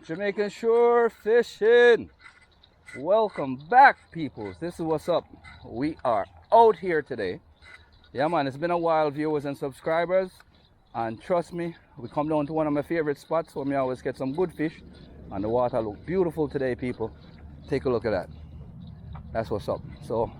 Jamaican Shore Fishing. Welcome back, peoples. This is what's up. We are out here today. Yeah, man, it's been a while, viewers and subscribers. And trust me, we come down to one of my favorite spots where we always get some good fish. And the water look beautiful today, people. Take a look at that. That's what's up. So,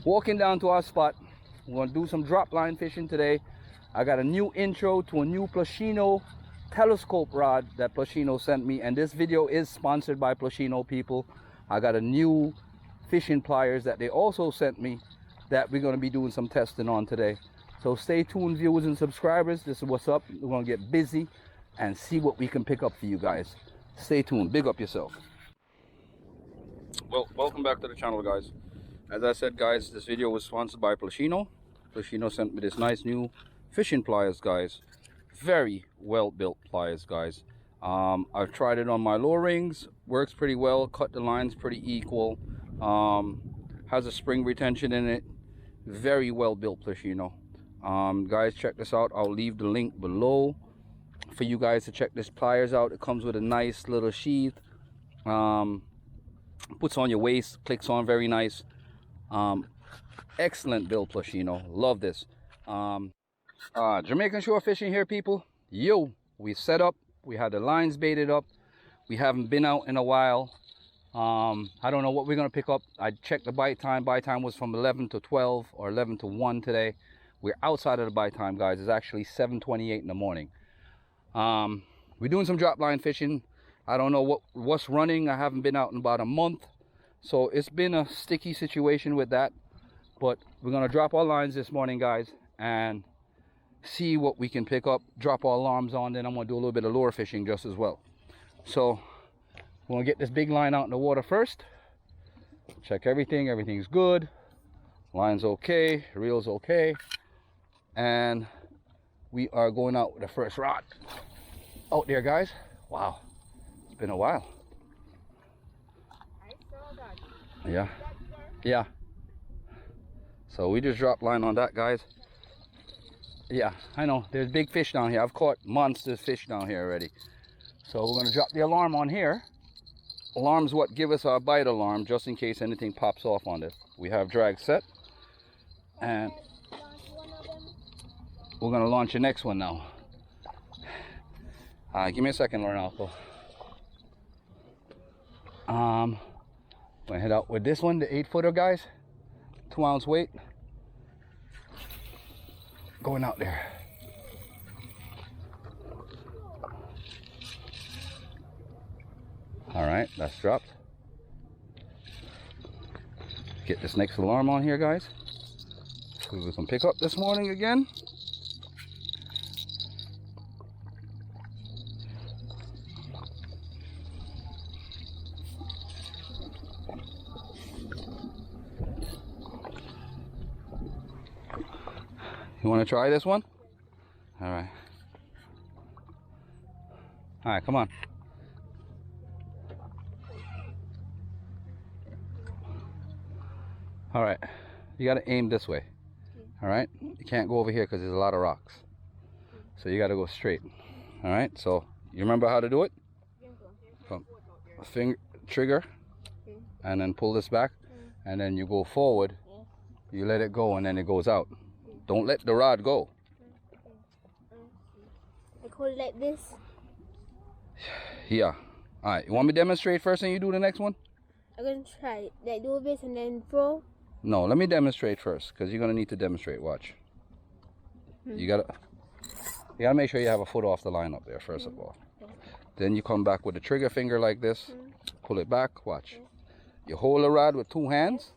walking down to our spot, we're going to do some drop line fishing today. I got a new intro to a new Plusinno telescope rod that Plusinno sent me, and this video is sponsored by Plusinno, people. I got a new fishing pliers that they also sent me that we're going to be doing some testing on today. So stay tuned, viewers and subscribers. This is what's up. We're going to get busy and see what we can pick up for you guys. Stay tuned. Big up yourself. Well, welcome back to the channel, guys. As I said, guys, this video was sponsored by Plusinno. Plusinno sent me this nice new fishing pliers, guys. Very well built pliers, guys. I've tried it on my low rings. Works pretty well. Cut the lines pretty equal. Has a spring retention in it. Very well built Plusinno. Guys, check this out. I'll leave the link below for you guys to check this pliers out. It comes with a nice little sheath. Puts on your waist, clicks on very nice. Excellent build, Plusinno. Love this. Jamaican Shore Fishing here, people. Yo, we set up. We had the lines baited up. We haven't been out in a while. I don't know what we're gonna pick up. I checked the bite time. Bite time was from 11 to 12 or 11 to 1 today. We're outside of the bite time, guys. It's actually 7:28 in the morning. We're doing some drop line fishing. I don't know what's running. I haven't been out in about a month, so it's been a sticky situation with that. But we're gonna drop our lines this morning, guys, and see what we can pick up. Drop our alarms on, then I'm gonna do a little bit of lure fishing just as well. So we're gonna get this big line out in the water first. Check everything. Everything's good. Line's okay. Reel's okay. And we are going out with the first rod out there, guys. Wow, it's been a while. Yeah, yeah. So we just dropped line on that, guys. Yeah, I know there's big fish down here. I've caught monster fish down here already. So we're gonna drop the alarm on here. Alarm's what give us our bite alarm, just in case anything pops off on this. We have drag set, and we're gonna launch the next one now. Give me a second, Lornalco. Gonna head out with this one, the 8-footer, guys. 2-ounce weight. Going out there. All right, that's dropped. Get this next alarm on here, guys. So we can pick up this morning again. You want to try this one? All right. All right, come on. All right, you got to aim this way. All right, you can't go over here because there's a lot of rocks. So you got to go straight. All right, so you remember how to do it? From a finger trigger, and then pull this back, and then you go forward. You let it go, and then it goes out. Don't let the rod go. I call it like this. Yeah. All right. You want me to demonstrate first, and you do the next one? I'm gonna try it. Like do this and then throw. No, let me demonstrate first, because you're gonna need to demonstrate. Watch. You gotta make sure you have a foot off the line up there first of all. Then you come back with the trigger finger like this. Pull it back. Watch. You hold the rod with 2 hands.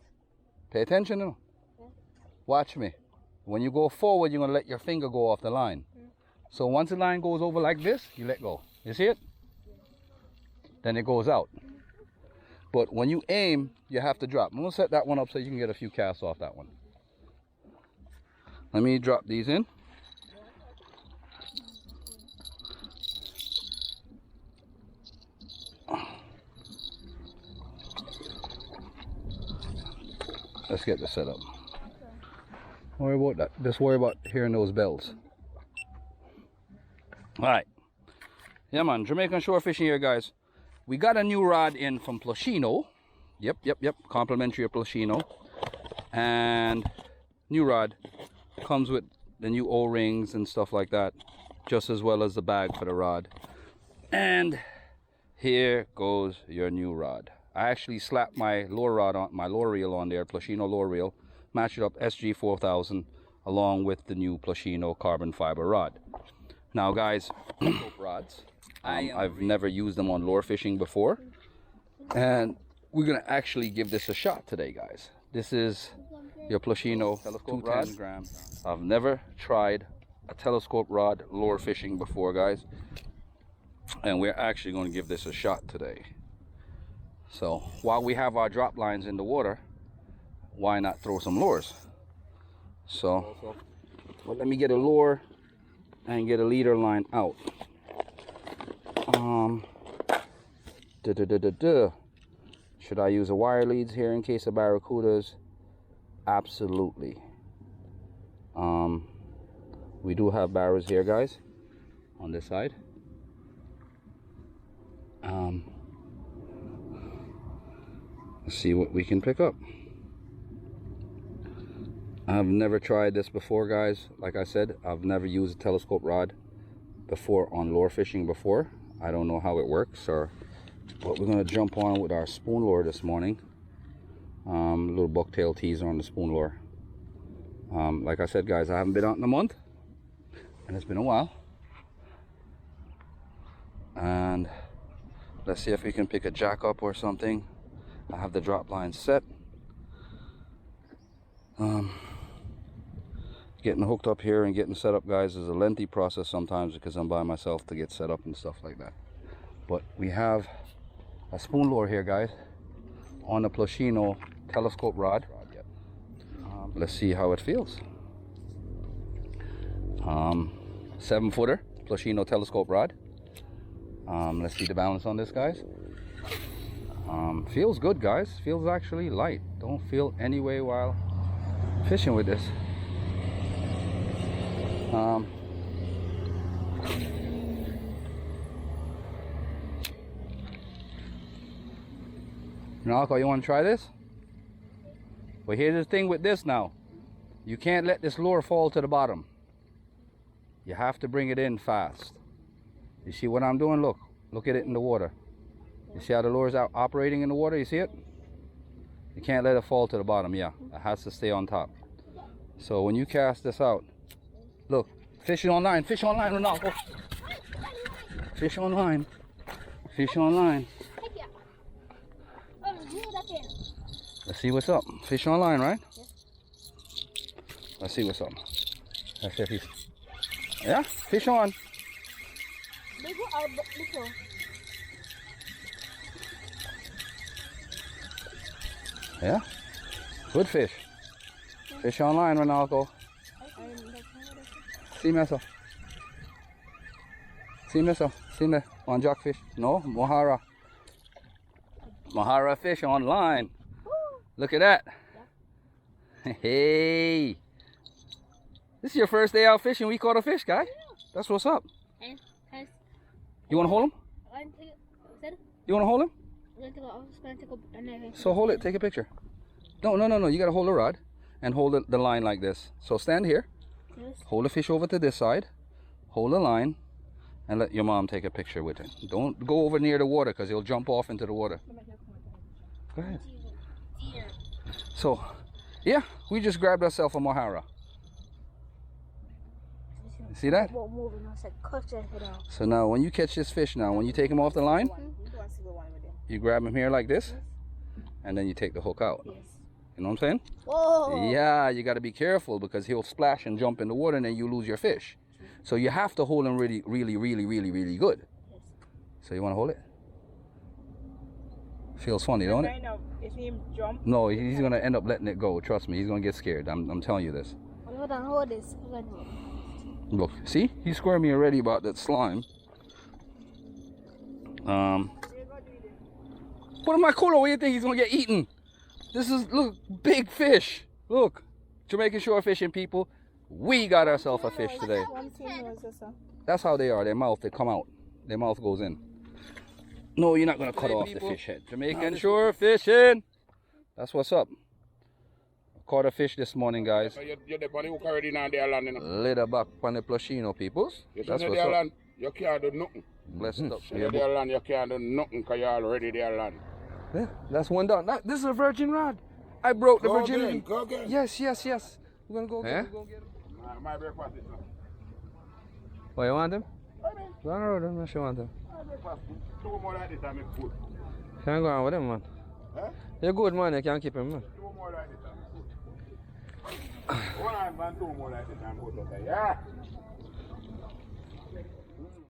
Pay attention now. Watch me. When you go forward, you're going to let your finger go off the line. So once the line goes over like this, you let go. You see it? Then it goes out. But when you aim, you have to drop. I'm going to set that one up so you can get a few casts off that one. Let me drop these in. Let's get this set up. Don't worry about that. Just worry about hearing those bells. All right. Yeah, man, Jamaican shore fishing here, guys. We got a new rod in from Plusinno. Yep. Complimentary of Plusinno. And new rod comes with the new O-rings and stuff like that, just as well as the bag for the rod. And here goes your new rod. I actually slapped my lure rod on, my lure reel on there, Plusinno lure reel, matched it up SG 4000 along with the new Plusinno carbon fiber rod. Now, guys, rods. I've never used them on lure fishing before, and we're gonna actually give this a shot today, guys. This is your Plusinno telescope rod. I've never tried a telescope rod lure fishing before, guys, and we're actually going to give this a shot today. So while we have our drop lines in the water, why not throw some lures? So well, let me get a lure and get a leader line out. Should I use a wire leads here in case of barracudas? Absolutely. We do have barrows here, guys, on this side. Let's see what we can pick up. I've never tried this before, guys. Like I said, I've never used a telescope rod before on lure fishing before. I don't know how it works, but we're going to jump on with our spoon lure this morning. Little bucktail teaser on the spoon lure. Like I said, guys, I haven't been out in a month, and it's been a while. And let's see if we can pick a jack up or something. I have the drop line set. Getting hooked up here and getting set up, guys, is a lengthy process sometimes because I'm by myself to get set up and stuff like that. But we have a spoon lure here, guys, on the Plusinno telescope rod. Let's see how it feels. 7-footer Plusinno telescope rod. Let's see the balance on this, guys. Feels good, guys. Feels actually light. Don't feel any way while fishing with this. Narco, you want to try this? Well, here's the thing with this now. You can't let this lure fall to the bottom. You have to bring it in fast. You see what I'm doing? Look at it in the water. You see how the lure is out operating in the water? You see it? You can't let it fall to the bottom. Yeah, it has to stay on top. So when you cast this out, look, fishing online, Ronaldo. Fish online, fish online. Let's see what's up. Fish online, right? Let's see what's up. Let's see if he's... Yeah, fish on. Yeah, good fish. Fish online, Ronaldo. See meso. See meso. See me on jackfish. No, Mohara. Mohara fish online. Look at that. Hey. This is your first day out fishing. We caught a fish, guy. That's what's up. You want to hold him? You want to hold him? So hold it. Take a picture. No. You got to hold the rod and hold the line like this. So stand here. Hold the fish over to this side. Hold the line and let your mom take a picture with it. Don't go over near the water because he'll jump off into the water. Go ahead. So, yeah, we just grabbed ourselves a Mohara. See that? So now when you catch this fish now, when you take him off the line, you grab him here like this, and then you take the hook out. You know what I'm saying? Whoa. Yeah, you got to be careful because he'll splash and jump in the water and then you lose your fish. So you have to hold him really, really, really, really, really good. So you want to hold it? Feels funny, don't it? If he jump? No, he's going to end up letting it go. Trust me, he's going to get scared. I'm telling you this. Hold this. Look, see? He's squaring me already about that slime. Put in my cooler. Where do you think he's going to get eaten? This is, look, big fish. Look, Jamaican shore fishing people, we got ourselves a fish today. That's how they are. Their mouth, they come out. their mouth goes in. No, you're not gonna cut off the fish head. Jamaican Shore Fishing. That's what's up. Caught a fish this morning, guys. You're the bunny who already on their land, you know. Later back on the Plusinno, peoples. That's That's what's their up. land. You can't do nothing. Blessed up. You're their land, you can't do nothing because you're already their land. Yeah, that's one down. This is a virgin rod. I broke the Go virginity. again, go again. Yes. We're gonna go get him. My breakfast is now. What, you want him? I mean, Go on the road, I'm not sure you want him. my breakfast. 2 more like this, I'm good. Can't go on with him, man. Huh? You're good, man. You can't keep him, man. 2 more like this, I'm good. 1 and 2 more like this, I'm good. Okay, yeah.